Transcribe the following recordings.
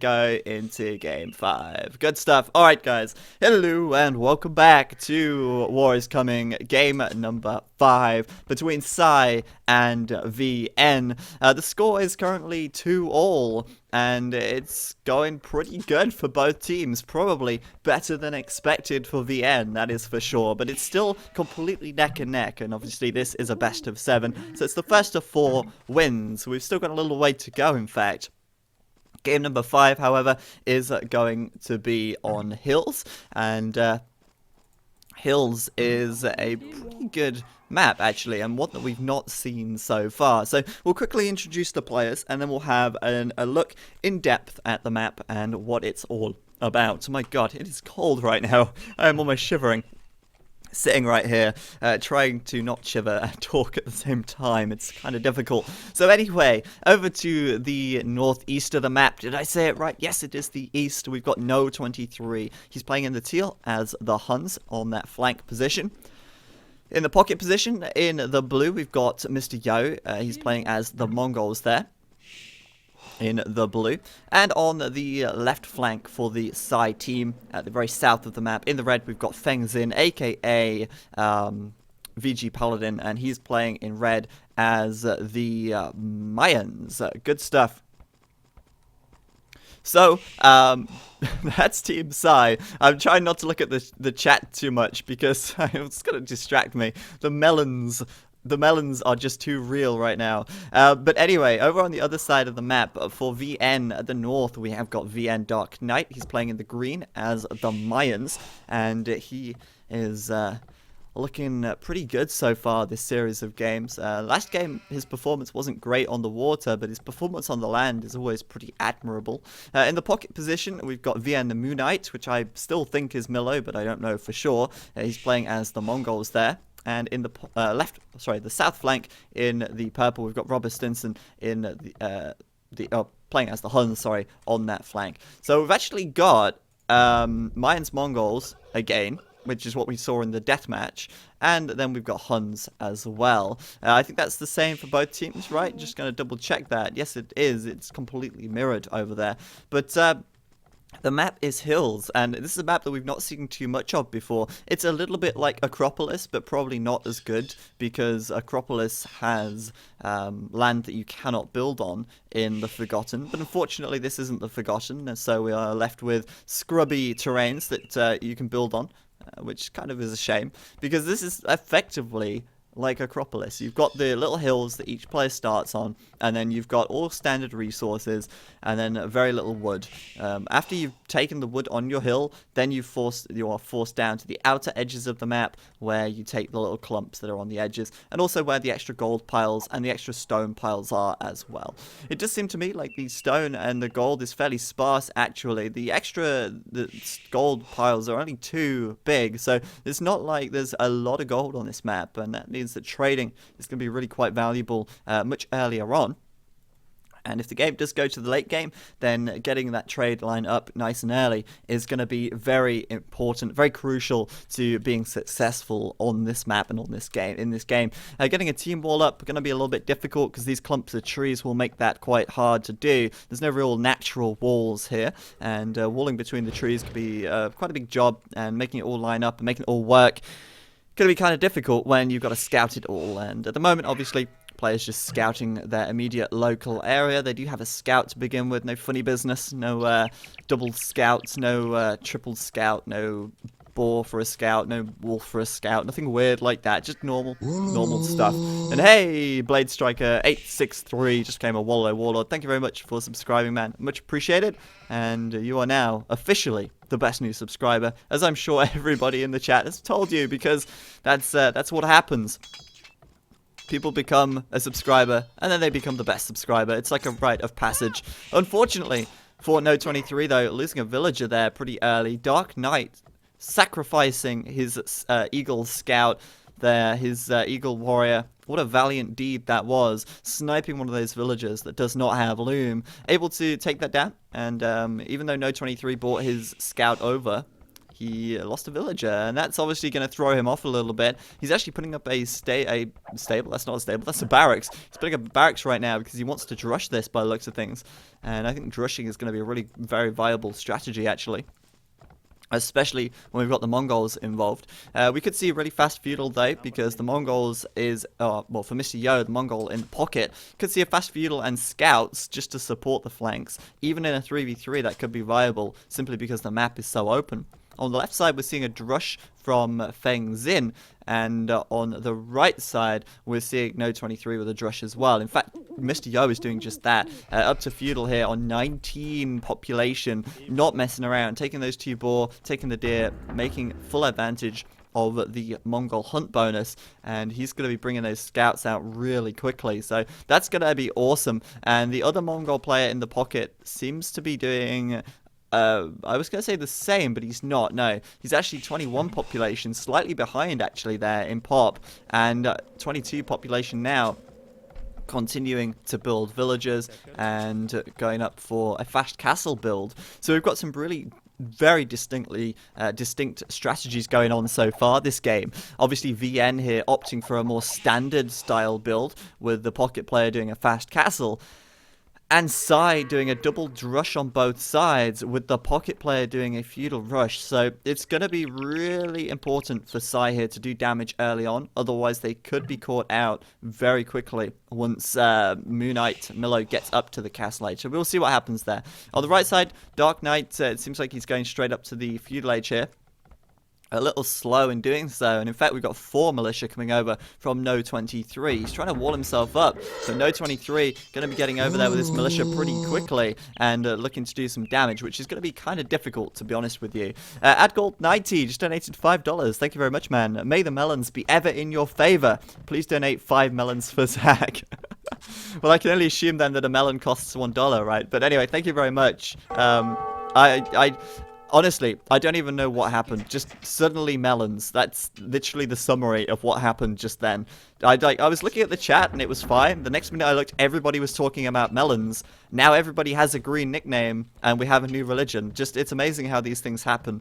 go into game 5. Good stuff. Alright guys, hello and welcome back to War is Coming, game number 5 between Psy and VN. The score is currently 2-all and it's going pretty good for both teams. Probably better than expected for VN, that is for sure, but it's still completely neck and neck, and obviously this is a best of 7, so it's the first of 4 wins. We've still got a little way to go, in fact. Game number 5, however, is going to be on Hills, and Hills is a pretty good map, actually, and one that we've not seen so far. So we'll quickly introduce the players, and then we'll have a look in depth at the map and what it's all about. My god, it is cold right now. I am almost shivering. Sitting right here, trying to not shiver and talk at the same time. It's kind of difficult. So anyway, over to the northeast of the map. Did I say it right? Yes, it is the east. We've got No 23. He's playing in the teal as the Huns on that flank position. In the pocket position, in the blue, we've got Mr. Yo. He's playing as the Mongols there, in the blue. And on the left flank for the Psy team, at the very south of the map, in the red, we've got Feng Xin, aka VG Paladin, and he's playing in red as the Mayans. Good stuff. So, that's Team Psy. I'm trying not to look at the chat too much because it's going to distract me. The melons are just too real right now. But anyway, over on the other side of the map, for VN at the north, we have got VN Dark Knight. He's playing in the green as the Mayans, and he is looking pretty good so far this series of games. Last game, his performance wasn't great on the water, but his performance on the land is always pretty admirable. In the pocket position, we've got VN the Moonite, which I still think is Milo, but I don't know for sure. He's playing as the Mongols there. And in the the south flank, in the purple, we've got Robert Stinson in playing as the Huns, on that flank. So we've actually got Mayans Mongols again, which is what we saw in the deathmatch, and then we've got Huns as well. I think that's the same for both teams, right? Just going to double check that. Yes, it is. It's completely mirrored over there. But the map is Hills, and this is a map that we've not seen too much of before. It's a little bit like Acropolis, but probably not as good, because Acropolis has land that you cannot build on in the Forgotten. But unfortunately, this isn't the Forgotten, and so we are left with scrubby terrains that you can build on, which kind of is a shame, because this is effectively like Acropolis. You've got the little hills that each player starts on, and then you've got all standard resources, and then very little wood. After you've taken the wood on your hill, then you are forced down to the outer edges of the map, where you take the little clumps that are on the edges, and also where the extra gold piles and the extra stone piles are as well. It does seem to me like the stone and the gold is fairly sparse, actually. The gold piles are only 2 big, so it's not like there's a lot of gold on this map, and that means that trading is going to be really quite valuable much earlier on. And if the game does go to the late game, then getting that trade line up nice and early is going to be very important, very crucial to being successful on this map and on this game. In this game, getting a team wall up going to be a little bit difficult because these clumps of trees will make that quite hard to do. There's no real natural walls here, and walling between the trees could be quite a big job, and making it all line up and making it all work going to be kind of difficult when you've got to scout it all. And at the moment, obviously, players just scouting their immediate local area. They do have a scout to begin with. No funny business. No double scouts. No triple scout. No boar for a scout. No wolf for a scout. Nothing weird like that. Just normal stuff. And hey, Blade Striker 863 just came a Wallow Warlord. Thank you very much for subscribing, man. Much appreciated. And you are now officially the best new subscriber, as I'm sure everybody in the chat has told you, because that's what happens. People become a subscriber, and then they become the best subscriber. It's like a rite of passage. Unfortunately, for No 23, though, losing a villager there pretty early. Dark Knight sacrificing his Eagle Scout there, his Eagle Warrior. What a valiant deed that was, sniping one of those villagers that does not have Loom. Able to take that down, and even though No 23 brought his Scout over, he lost a villager, and that's obviously going to throw him off a little bit. He's actually putting up a stable. That's not a stable, that's a barracks. He's putting up a barracks right now because he wants to drush this by the looks of things. And I think drushing is going to be a really very viable strategy, actually. Especially when we've got the Mongols involved. We could see a really fast feudal though, because the Mongols is, well, for Mr. Yo, the Mongol in the pocket, could see a fast feudal and scouts just to support the flanks. Even in a 3v3 that could be viable, simply because the map is so open. On the left side, we're seeing a drush from Feng Xin, and on the right side, we're seeing No 23 with a drush as well. In fact, Mr. Yo is doing just that. Up to feudal here on 19 population, not messing around, taking those 2 boar, taking the deer, making full advantage of the Mongol hunt bonus, and he's going to be bringing those scouts out really quickly, so that's going to be awesome. And the other Mongol player in the pocket seems to be doing... I was going to say the same, but he's not. No, he's actually 21 population, slightly behind actually there in pop, and 22 population now, continuing to build villages and going up for a fast castle build. So we've got some really very distinct strategies going on so far this game. Obviously VN here opting for a more standard style build with the pocket player doing a fast castle, and Sai doing a double drush on both sides, with the pocket player doing a feudal rush. So it's going to be really important for Sai here to do damage early on, otherwise they could be caught out very quickly once Moonite Milo gets up to the castle age. So we'll see what happens there. On the right side, Dark Knight, it seems like he's going straight up to the feudal age here. A little slow in doing so, and in fact we've got 4 militia coming over from No 23. He's trying to wall himself up, so No 23 going to be getting over there with his militia pretty quickly and looking to do some damage, which is going to be kind of difficult, to be honest with you. AdGold90 just donated $5. Thank you very much, man. May the melons be ever in your favor. Please donate 5 melons for Zach. Well, I can only assume then that a melon costs $1, right? But anyway, thank you very much. Honestly, I don't even know what happened. Just suddenly melons. That's literally the summary of what happened just then. I was looking at the chat and it was fine. The next minute I looked, everybody was talking about melons. Now everybody has a green nickname and we have a new religion. Just, it's amazing how these things happen.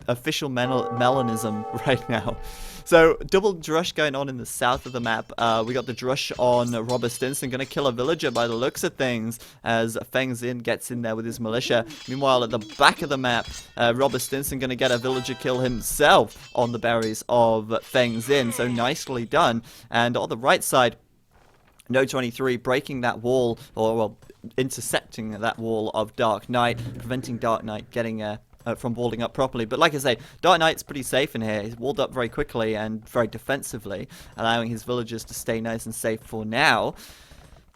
Official melanism right now. So, double drush going on in the south of the map. We got the drush on Robert Stinson, going to kill a villager by the looks of things, as Feng Xin gets in there with his militia. Meanwhile, at the back of the map, Robert Stinson going to get a villager kill himself on the berries of Feng Xin. So, nicely done. And on the right side, No 23 breaking that wall, or well, intercepting that wall of Dark Knight, preventing Dark Knight getting from walling up properly. But like I say, Dark Knight's pretty safe in here. He's walled up very quickly and very defensively, allowing his villagers to stay nice and safe for now.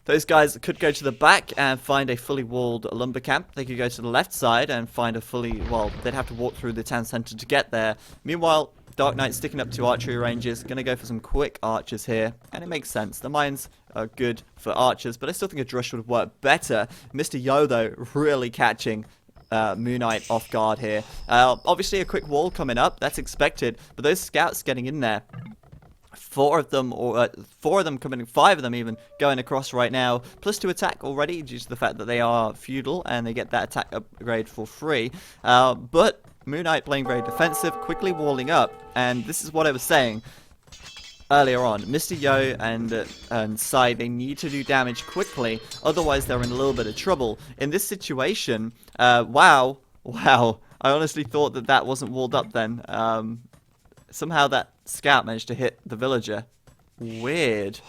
Those guys could go to the back and find a fully walled lumber camp. They could go to the left side and find a fully, well, they'd have to walk through the town center to get there. Meanwhile, Dark Knight sticking up 2 archery ranges, going to go for some quick archers here, and it makes sense. The mines are good for archers, but I still think a drush would work better. Mr. Yo, though, really catching Moonite off guard here. Obviously a quick wall coming up, that's expected, but those scouts getting in there, 4 of them coming, 5 of them even going across right now, plus 2 attack already due to the fact that they are feudal and they get that attack upgrade for free. But Moonite playing very defensive, quickly walling up, and this is what I was saying earlier on. Mr. Yo and Sai, they need to do damage quickly, otherwise they're in a little bit of trouble. In this situation, wow, I honestly thought that wasn't walled up then. Somehow that scout managed to hit the villager. Weird.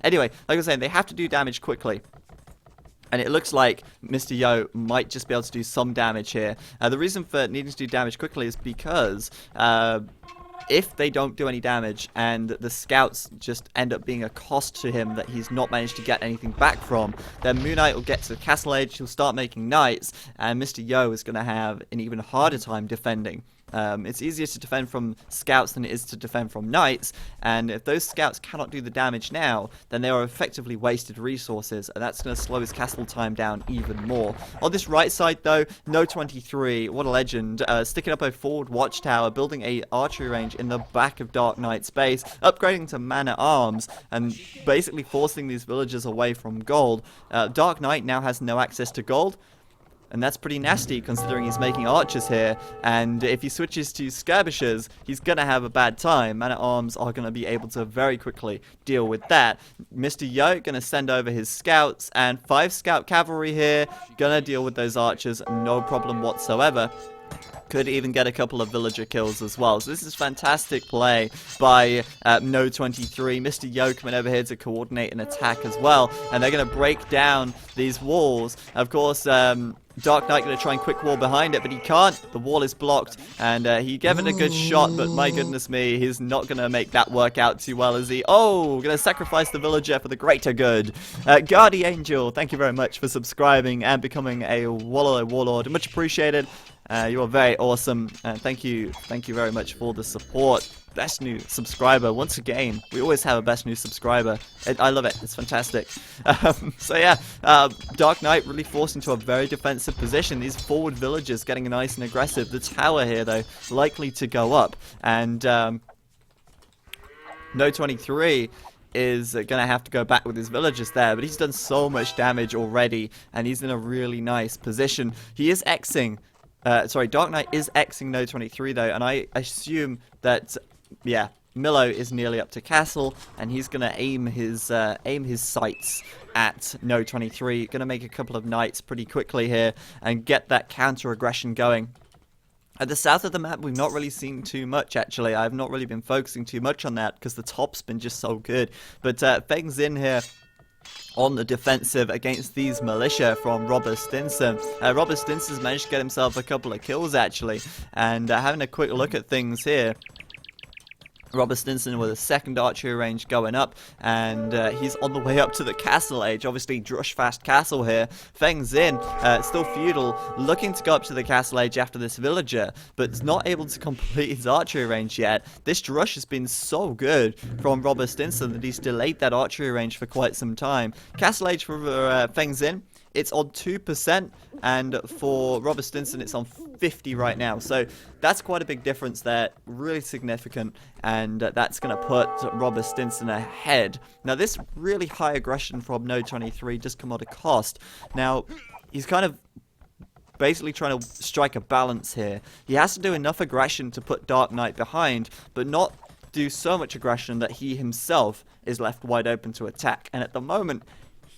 Anyway, like I was saying, they have to do damage quickly. And it looks like Mr. Yo might just be able to do some damage here. The reason for needing to do damage quickly is because if they don't do any damage and the scouts just end up being a cost to him that he's not managed to get anything back from, then Moonite will get to the castle age, he'll start making knights, and Mr. Yo is going to have an even harder time defending. It's easier to defend from scouts than it is to defend from knights, and if those scouts cannot do the damage now, then they are effectively wasted resources, and that's going to slow his castle time down even more. On this right side though, No 23, what a legend, sticking up a forward watchtower, building a archery range in the back of Dark Knight's base, upgrading to man-at-arms, and basically forcing these villagers away from gold. Dark Knight now has no access to gold. And that's pretty nasty considering he's making archers here. And if he switches to skirmishers, he's going to have a bad time. Man-at-Arms are going to be able to very quickly deal with that. Mr. Yo going to send over his scouts, and 5 scout cavalry here. Going to deal with those archers, no problem whatsoever. Could even get a couple of villager kills as well. So this is fantastic play by No23. Mr. Yo coming over here to coordinate an attack as well. And they're going to break down these walls. Of course, Dark Knight going to try and quick wall behind it, but he can't. The wall is blocked, and he gave it a good shot, but my goodness me, he's not going to make that work out too well, is he? Oh, going to sacrifice the villager for the greater good. Guardy Angel, thank you very much for subscribing and becoming a Warlord. Much appreciated. You are very awesome, and thank you very much for the support. Best new subscriber once again. We always have a best new subscriber. I love it. It's fantastic. So yeah, Dark Knight really forced into a very defensive position. These forward villagers getting nice and aggressive. The tower here though likely to go up, and No23 is going to have to go back with his villagers there, but he's done so much damage already, and he's in a really nice position. He is Xing. Dark Knight is Xing No23 though, and I assume that, yeah, Milo is nearly up to castle, and he's going to aim his sights at No23. Going to make a couple of knights pretty quickly here and get that counter-aggression going. At the south of the map, we've not really seen too much, actually. I've not really been focusing too much on that because the top's been just so good. But Feng's in here on the defensive against these militia from Robert Stinson. Robert Stinson's managed to get himself a couple of kills, actually. And having a quick look at things here, Robert Stinson with a second archery range going up, and he's on the way up to the castle age. Obviously, Drushfast Castle here. Feng's in, still feudal, looking to go up to the castle age after this villager, but is not able to complete his archery range yet. This Drush has been so good from Robert Stinson that he's delayed that archery range for quite some time. Castle age for Feng's in. It's on 2%, and for Robert Stinson, it's on 50 right now. So that's quite a big difference there, really significant, and that's going to put Robert Stinson ahead. Now, this really high aggression from No23 does come at a cost. Now, he's kind of basically trying to strike a balance here. He has to do enough aggression to put Dark Knight behind, but not do so much aggression that he himself is left wide open to attack. And at the moment,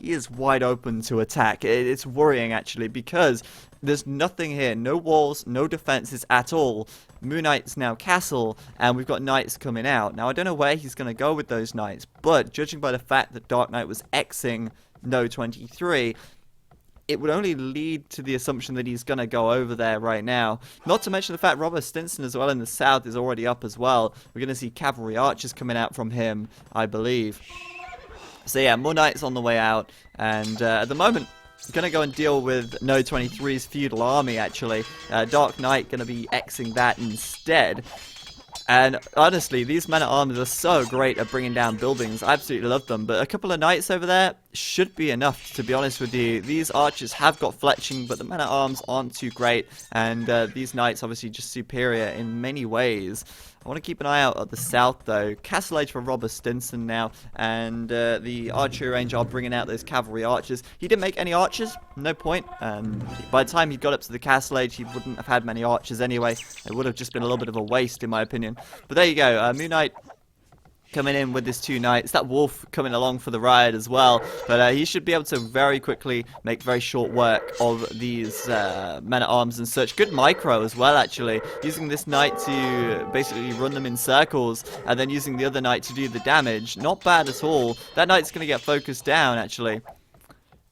he is wide open to attack. It's worrying, actually, because there's nothing here. No walls, no defenses at all. Moon Knight's now castle, and we've got knights coming out. Now, I don't know where he's going to go with those knights, but judging by the fact that Dark Knight was Xing No23, it would only lead to the assumption that he's going to go over there right now. Not to mention the fact Robert Stinson as well in the south is already up as well. We're going to see cavalry archers coming out from him, I believe. So yeah, more knights on the way out, and at the moment, going to go and deal with No23's feudal army, actually. Dark Knight going to be Xing that instead. And honestly, these men-at-arms are so great at bringing down buildings. I absolutely love them. But a couple of knights over there should be enough, to be honest with you. These archers have got fletching, but the men-at-arms aren't too great. And these knights obviously just superior in many ways. I want to keep an eye out at the south, though. Castle Age for Robert Stinson now, and the archery range are bringing out those cavalry archers. He didn't make any archers, no point. By the time he got up to the Castle Age, he wouldn't have had many archers anyway. It would have just been a little bit of a waste, in my opinion. But there you go, Moon Knight coming in with his 2 knights. That wolf coming along for the ride as well. But he should be able to very quickly make very short work of these men-at-arms and such. Good micro as well, actually. Using this knight to basically run them in circles, and then using the other knight to do the damage. Not bad at all. That knight's going to get focused down, actually.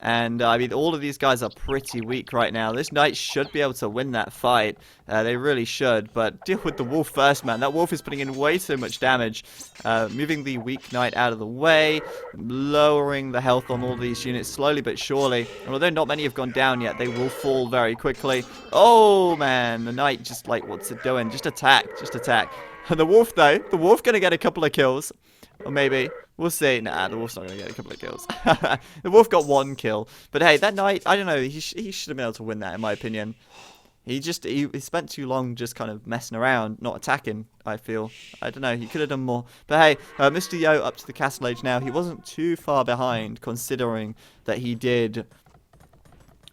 And, I mean, all of these guys are pretty weak right now. This knight should be able to win that fight. They really should. But deal with the wolf first, man. That wolf is putting in way too much damage. Moving the weak knight out of the way. Lowering the health on all these units slowly but surely. And although not many have gone down yet, they will fall very quickly. Oh, man. The knight just, like, what's it doing? Just attack. Just attack. And the wolf, though. The wolf going to get a couple of kills. Or maybe. We'll see. Nah, the wolf's not going to get a couple of kills. The wolf got 1 kill. But hey, that knight, I don't know. He should have been able to win that, in my opinion. He spent too long just kind of messing around, not attacking, I feel. I don't know. He could have done more. But hey, Mr. Yo up to the Castle Age now. He wasn't too far behind, considering that he did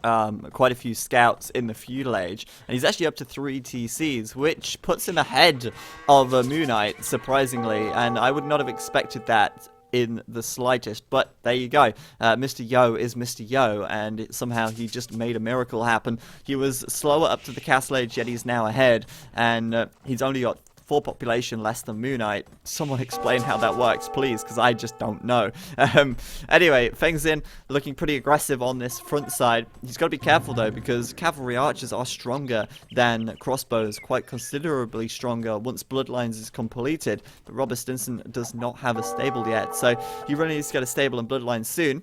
quite a few scouts in the feudal age, and he's actually up to 3 TCs, which puts him ahead of Moon Knight, surprisingly, and I would not have expected that in the slightest, but there you go. Mr. Yo is Mr. Yo, and somehow he just made a miracle happen. He was slower up to the castle age, yet he's now ahead, and he's only got 4 population less than Moon Knight. Someone explain how that works, please, because I just don't know. Anyway, Feng Xin looking pretty aggressive on this front side. He's got to be careful, though, because cavalry archers are stronger than crossbows, quite considerably stronger once Bloodlines is completed. But Robert Stinson does not have a stable yet, so he really needs to get a stable in Bloodlines soon.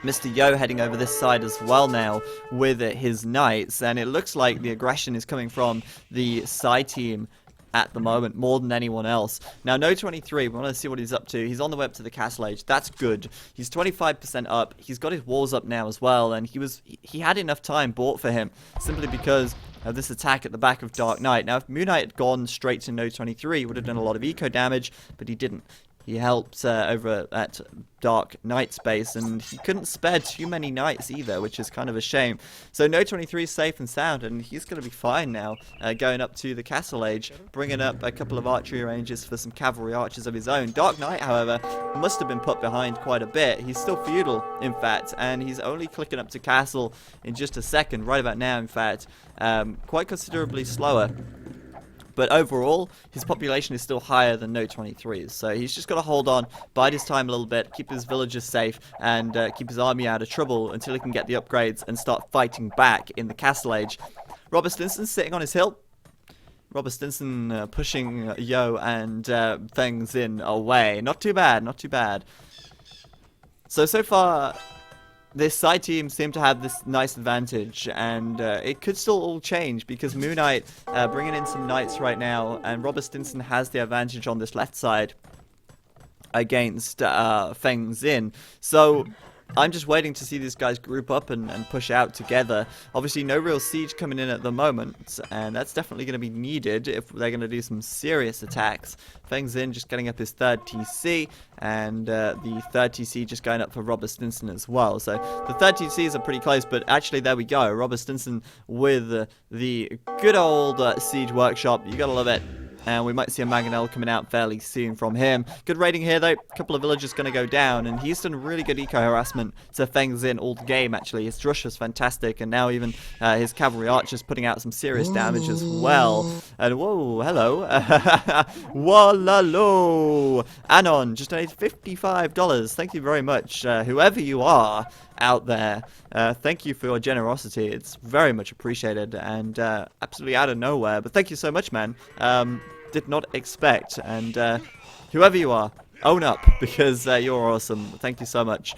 Mr. Yo heading over this side as well now with his knights, and it looks like the aggression is coming from the Psy team at the moment, more than anyone else. Now, No23, we want to see what he's up to. He's on the way up to the castle age. That's good. He's 25% up. He's got his walls up now as well, and he had enough time bought for him, simply because of this attack at the back of Dark Knight. Now, if Moon Knight had gone straight to No23, he would have done a lot of eco damage, but he didn't. He helped over at Dark Knight's base, and he couldn't spare too many knights either, which is kind of a shame. So No23 is safe and sound, and he's going to be fine now, going up to the castle age, bringing up a couple of archery ranges for some cavalry archers of his own. Dark Knight, however, must have been put behind quite a bit. He's still feudal, in fact, and he's only clicking up to castle in just a second, right about now, in fact, quite considerably slower. But overall, his population is still higher than No23's, so he's just got to hold on, bide his time a little bit, keep his villagers safe, and keep his army out of trouble until he can get the upgrades and start fighting back in the Castle Age. Robert Stinson sitting on his hill. Robert Stinson pushing Yo and Feng Xin away. Not too bad, not too bad. So far, this side team seem to have this nice advantage, and it could still all change because Moon Knight bringing in some knights right now, and Robert Stinson has the advantage on this left side against Feng Xin. So I'm just waiting to see these guys group up and push out together. Obviously, no real siege coming in at the moment, and that's definitely going to be needed if they're going to do some serious attacks. Feng Xin just getting up his 3rd TC, and the 3rd TC just going up for Robert Stinson as well. So the 3rd TCs are pretty close, but actually there we go. Robert Stinson with the good old siege workshop. You gotta love it. And we might see a Mangonel coming out fairly soon from him. Good raiding here, though. A couple of villagers going to go down. And he's done really good eco-harassment to Feng Xin all the game, actually. His Drush was fantastic. And now even his cavalry archers putting out some serious damage as well. And whoa, hello. Wallalo. Anon, just donated $55. Thank you very much. Whoever you are out there, thank you for your generosity. It's very much appreciated, and absolutely out of nowhere, but thank you so much, man. Did not expect, and whoever you are, own up, because you're awesome. Thank you so much.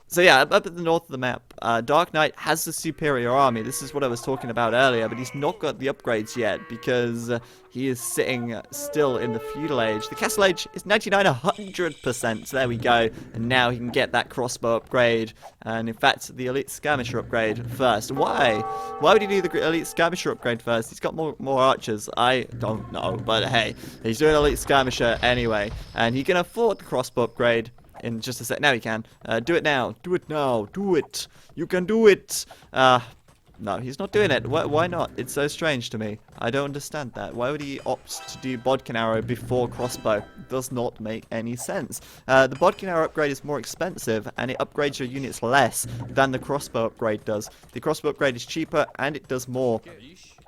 So yeah, up at the north of the map, Dark Knight has the superior army. This is what I was talking about earlier, but he's not got the upgrades yet because he is sitting still in the feudal age. The castle age is 99, 100%. There we go. And now he can get that crossbow upgrade, and in fact, the elite skirmisher upgrade first. Why? Why would he do the elite skirmisher upgrade first? He's got more archers. I don't know, but hey, he's doing elite skirmisher anyway, and he can afford the crossbow upgrade. In just a sec. Now he can. Do it now. Do it now. Do it. You can do it. No, he's not doing it. Why not? It's so strange to me. I don't understand that. Why would he opt to do bodkin arrow before crossbow? It does not make any sense. The bodkin arrow upgrade is more expensive, and it upgrades your units less than the crossbow upgrade does. The crossbow upgrade is cheaper, and it does more.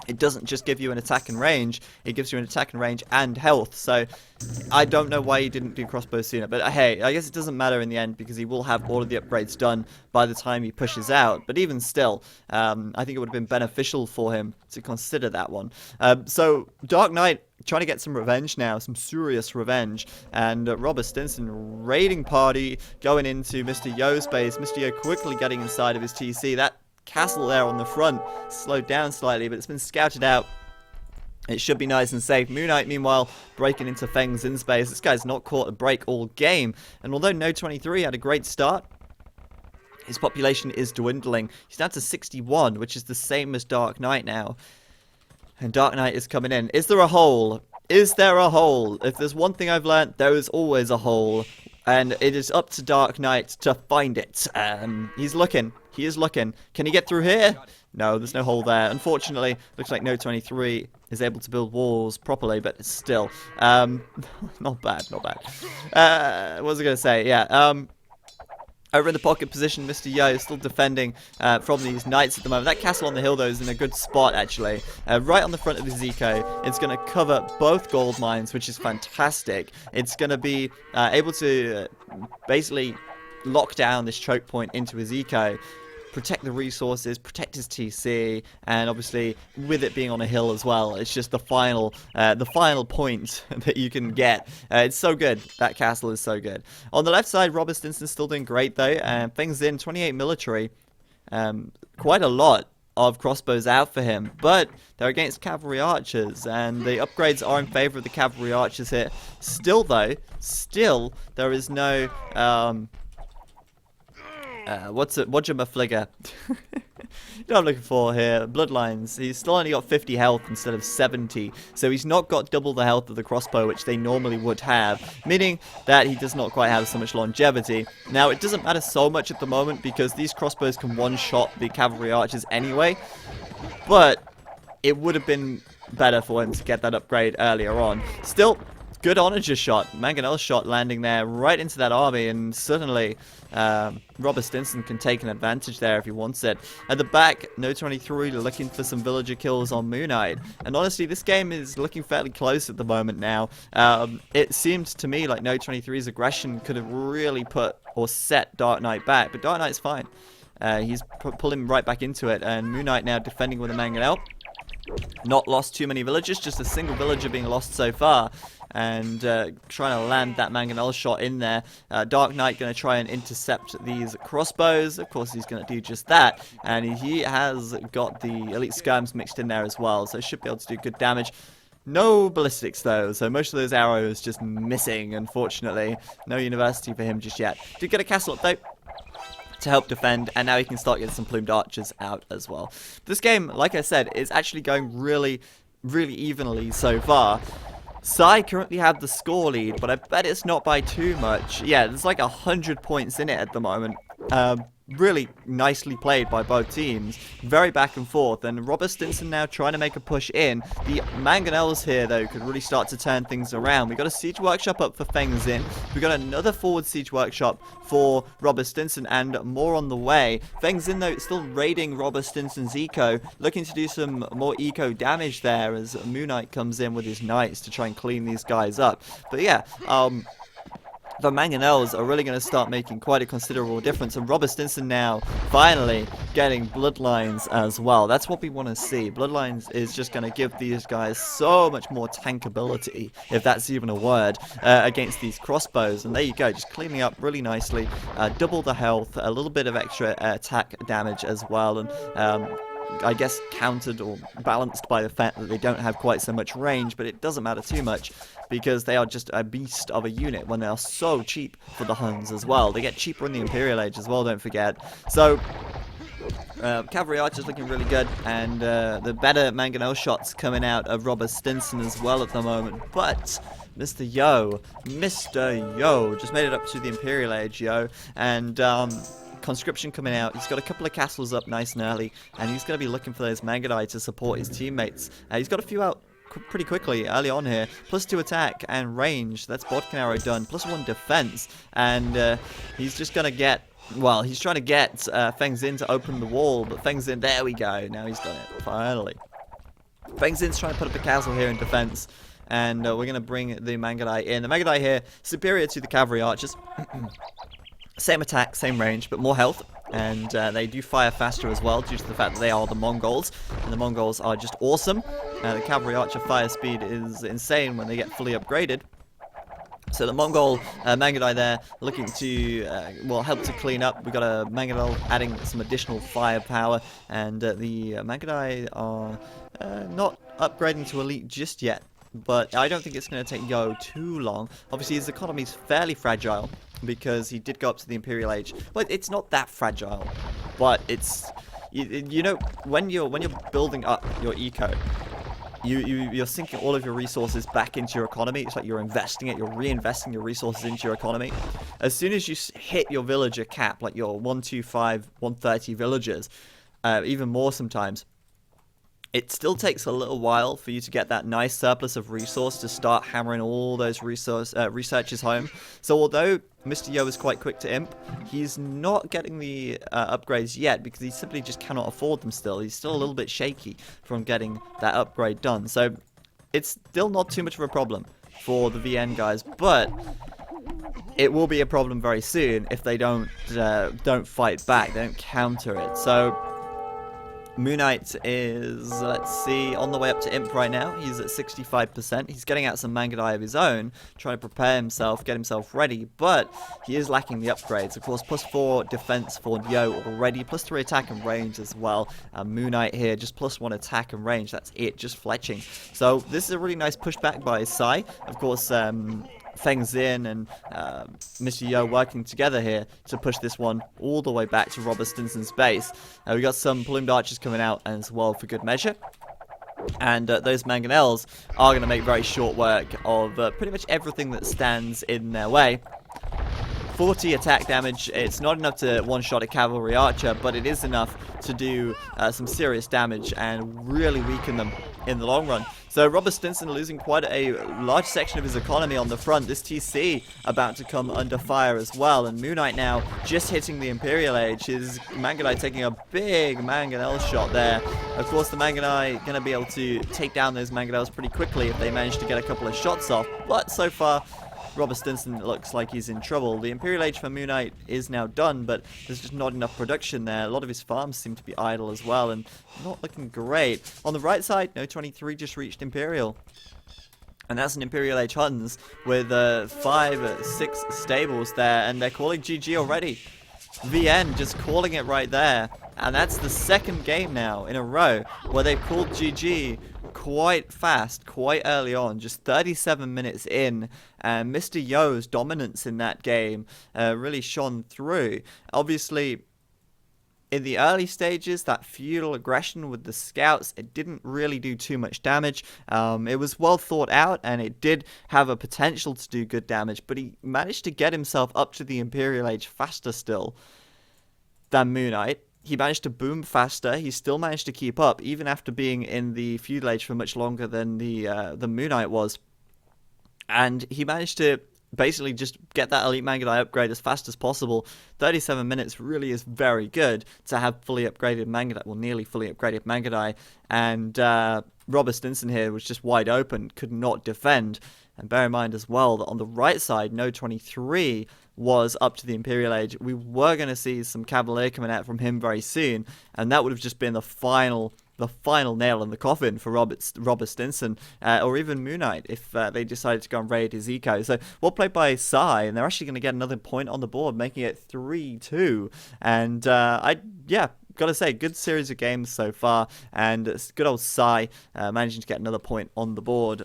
It doesn't just give you an attack and range, it gives you an attack and range and health. So I don't know why he didn't do crossbow sooner, but hey, I guess it doesn't matter in the end because he will have all of the upgrades done by the time he pushes out. But even still, I think it would have been beneficial for him to consider that one. So Dark Knight trying to get some revenge now, some serious revenge, and Robert Stinson raiding party going into Mr. Yo's base. Mr. Yo quickly getting inside of his TC. That castle there on the front slowed down slightly, but it's been scouted out. It should be nice and safe. Moon Knight, meanwhile, breaking into Feng Xin's base. This guy's not caught a break all game, and although No23 had a great start, his population is dwindling. He's down to 61, which is the same as Dark Knight now, and Dark Knight is coming in. Is there a hole? Is there a hole? If there's one thing I've learned, there is always a hole. And it is up to Dark Knight to find it. He's looking. He is looking. Can he get through here? No, there's no hole there. Unfortunately, looks like No 23 is able to build walls properly, but still. Not bad, not bad. What was I going to say? Yeah, over in the pocket position, Mr. Yo is still defending from these knights at the moment. That castle on the hill, though, is in a good spot, actually. Right on the front of his eco. It's going to cover both gold mines, which is fantastic. It's going to be able to basically lock down this choke point into his eco, protect the resources, protect his TC, and obviously with it being on a hill as well, it's just the final point that you can get. It's so good. That castle is so good. On the left side, Robert Stinson's still doing great though. Things in 28 military, quite a lot of crossbows out for him, but they're against cavalry archers, and the upgrades are in favor of the cavalry archers here. Still though, there is no Whatchamafligger. You know what I'm looking for here? Bloodlines. He's still only got 50 health instead of 70. So he's not got double the health of the crossbow, which they normally would have. Meaning that he does not quite have so much longevity. Now, it doesn't matter so much at the moment because these crossbows can one-shot the cavalry archers anyway. But it would have been better for him to get that upgrade earlier on. Still, good onager shot. Mangonel's shot landing there right into that army, and suddenly Robert Stinson can take an advantage there if he wants it. At the back, No 23 looking for some villager kills on Moon Knight. And honestly, this game is looking fairly close at the moment now. It seemed to me like No 23's aggression could have really put or set Dark Knight back, but Dark Knight's fine. He's pulling right back into it, and Moon Knight now defending with a Mangonel. Not lost too many villagers, just a single villager being lost so far. And trying to land that Mangonel shot in there. Dark Knight going to try and intercept these crossbows. Of course, he's going to do just that. And he has got the elite skirms mixed in there as well, so should be able to do good damage. No ballistics though, so most of those arrows just missing, unfortunately. No university for him just yet. Did get a castle up though to help defend, and now he can start getting some plumed archers out as well. This game, like I said, is actually going really, really evenly so far. Sai currently have the score lead, but I bet it's not by too much. Yeah, there's like 100 points in it at the moment. Really nicely played by both teams. Very back and forth. And Robert Stinson now trying to make a push in. The Mangonels here, though, could really start to turn things around. We got a siege workshop up for Feng's Inn. We got another forward siege workshop for Robert Stinson, and more on the way. Feng's Inn, though, still raiding Robert Stinson's eco, looking to do some more eco damage there as Moon Knight comes in with his knights to try and clean these guys up. But yeah, the Mangonels are really going to start making quite a considerable difference, and Robert Stinson now finally getting Bloodlines as well. That's what we want to see. Bloodlines is just going to give these guys so much more tankability, if that's even a word, against these crossbows. And there you go, just cleaning up really nicely. Double the health, a little bit of extra attack damage as well, and I guess countered or balanced by the fact that they don't have quite so much range, but it doesn't matter too much because they are just a beast of a unit when they are so cheap for the Huns as well. They get cheaper in the Imperial Age as well, don't forget. So cavalry archers looking really good, and the better Mangonel shots coming out of Robert Stinson as well at the moment. But Mr. Yo just made it up to the Imperial Age, Yo, and conscription coming out. He's got a couple of castles up nice and early, and he's going to be looking for those Mangonai to support his teammates. He's got a few out pretty quickly early on here. +2 attack and range. That's Bodkin arrow done. +1 defense, and he's just going to get, well, he's trying to get Feng's Inn to open the wall, but Feng's Inn, there we go. Now he's done it, finally. Feng's Inn's trying to put up a castle here in defense, and we're going to bring the Mangonai in. The Mangonai here, superior to the cavalry archers. Same attack, same range, but more health, and they do fire faster as well due to the fact that they are the Mongols, and the Mongols are just awesome. The cavalry archer fire speed is insane when they get fully upgraded. So the Mongol Mangonai there looking to, well, help to clean up. We've got a Mangonel adding some additional firepower, and the Mangonai are not upgrading to elite just yet. But I don't think it's going to take Yo too long. Obviously, his economy is fairly fragile because he did go up to the Imperial Age. But it's not that fragile. But it's, you know, when you're building up your eco, you're sinking all of your resources back into your economy. It's like you're investing it, you're reinvesting your resources into your economy. as soon as you hit your villager cap, like your 125, 130 villagers, even more sometimes, it still takes a little while for you to get that nice surplus of resource to start hammering all those researches home. So although Mr. Yo is quite quick to imp, he's not getting the upgrades yet because he simply just cannot afford them still. He's still a little bit shaky from getting that upgrade done. So it's still not too much of a problem for the VN guys, but it will be a problem very soon if they don't fight back, they don't counter it. So Moonite is, let's see, on the way up to Imp right now. He's at 65%. He's getting out some Mangadai of his own, trying to prepare himself, get himself ready, but he is lacking the upgrades. Of course, +4 defense for Yo already, +3 attack and range as well. Moonite here, just +1 attack and range. That's it, just fletching. So this is a really nice pushback by Sai. Of course, Feng Xin and Mr. Yo working together here to push this one all the way back to Robert Stinson's base. We got some plumed archers coming out as well for good measure. And those mangonels are going to make very short work of pretty much everything that stands in their way. 40 attack damage, it's not enough to one-shot a cavalry archer, but it is enough to do some serious damage and really weaken them in the long run. So Robert Stinson losing quite a large section of his economy on the front. This TC about to come under fire as well. And Moonite now just hitting the Imperial Age. His Mangonai taking a big Mangonel shot there. Of course, the Mangonai going to be able to take down those Mangonels pretty quickly if they manage to get a couple of shots off. But so far, Robert Stinson looks like he's in trouble. The Imperial Age for Moonite is now done, but there's just not enough production there. A lot of his farms seem to be idle as well, and not looking great. On the right side, No 23 just reached Imperial. And that's an Imperial Age Huns with 5, 6 stables there, and they're calling GG already. VN just calling it right there. And that's the second game now in a row where they've called GG quite fast, quite early on, just 37 minutes in, and Mr. Yo's dominance in that game really shone through. Obviously, in the early stages, that feudal aggression with the scouts, it didn't really do too much damage. It was well thought out, and it did have a potential to do good damage, but he managed to get himself up to the Imperial Age faster still than Moonite. He managed to boom faster. He still managed to keep up, even after being in the feudal age for much longer than the Moonite was. And he managed to basically just get that Elite Mangadai upgrade as fast as possible. 37 minutes really is very good to have fully upgraded Mangadai, well, nearly fully upgraded Mangadai. And Robert Stinson here was just wide open, could not defend. And bear in mind as well that on the right side, No 23 was up to the Imperial Age. We were going to see some Cavalier coming out from him very soon, and that would have just been the final nail in the coffin for Robert Stinson, or even Moonite, if they decided to go and raid his eco. So, well played by Sai, and they're actually going to get another point on the board, making it 3-2. And, gotta say, good series of games so far, and good old Sai managing to get another point on the board.